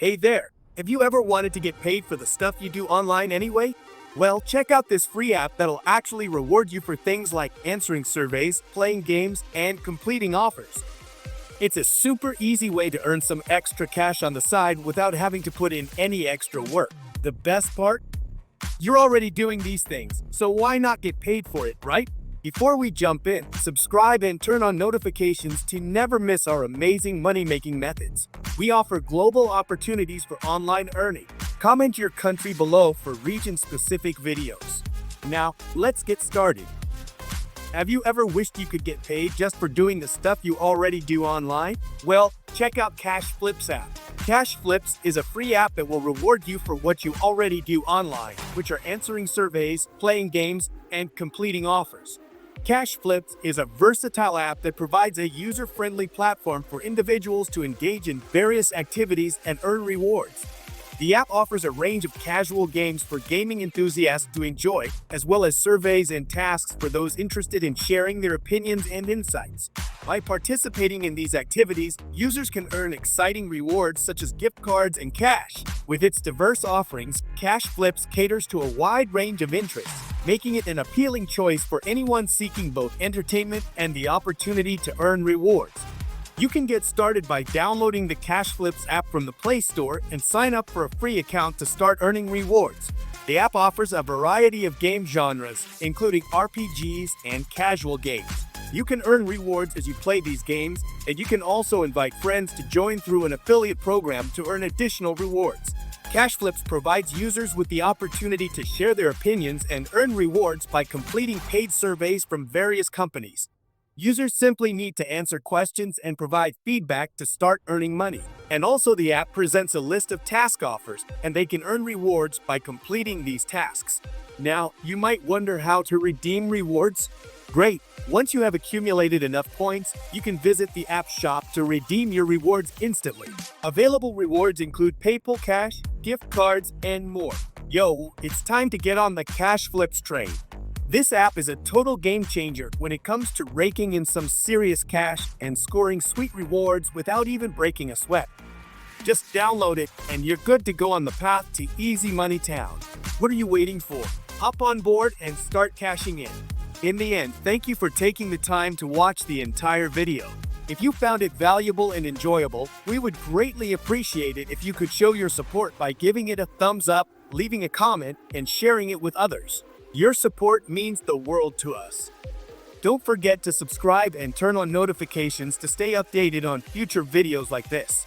Hey there! Have you ever wanted to get paid for the stuff you do online anyway? Well, check out this free app that'll actually reward you for things like answering surveys, playing games, and completing offers. It's a super easy way to earn some extra cash on the side without having to put in any extra work. The best part? You're already doing these things, so why not get paid for it, right? Before we jump in, subscribe and turn on notifications to never miss our amazing money-making methods. We offer global opportunities for online earning. Comment your country below for region-specific videos. Now, let's get started. Have you ever wished you could get paid just for doing the stuff you already do online? Well, check out Flipz app. Flipz is a free app that will reward you for what you already do online, which are answering surveys, playing games, and completing offers. Flipz is a versatile app that provides a user-friendly platform for individuals to engage in various activities and earn rewards. The app offers a range of casual games for gaming enthusiasts to enjoy, as well as surveys and tasks for those interested in sharing their opinions and insights. By participating in these activities, users can earn exciting rewards such as gift cards and cash. With its diverse offerings, Flipz caters to a wide range of interests, making it an appealing choice for anyone seeking both entertainment and the opportunity to earn rewards. You can get started by downloading the Flipz app from the Play Store and sign up for a free account to start earning rewards. The app offers a variety of game genres, including RPGs and casual games. You can earn rewards as you play these games, and you can also invite friends to join through an affiliate program to earn additional rewards. Flipz provides users with the opportunity to share their opinions and earn rewards by completing paid surveys from various companies. Users simply need to answer questions and provide feedback to start earning money. And also the app presents a list of task offers, and they can earn rewards by completing these tasks. Now, you might wonder how to redeem rewards? Great! Once you have accumulated enough points, you can visit the app shop to redeem your rewards instantly. Available rewards include PayPal Cash, gift cards, and more. Yo, it's time to get on the Flipz train. This app is a total game changer when it comes to raking in some serious cash and scoring sweet rewards without even breaking a sweat. Just download it and you're good to go on the path to Easy Money Town. What are you waiting for? Hop on board and start cashing in. In the end, thank you for taking the time to watch the entire video. If you found it valuable and enjoyable, we would greatly appreciate it if you could show your support by giving it a thumbs up, leaving a comment, and sharing it with others. Your support means the world to us. Don't forget to subscribe and turn on notifications to stay updated on future videos like this.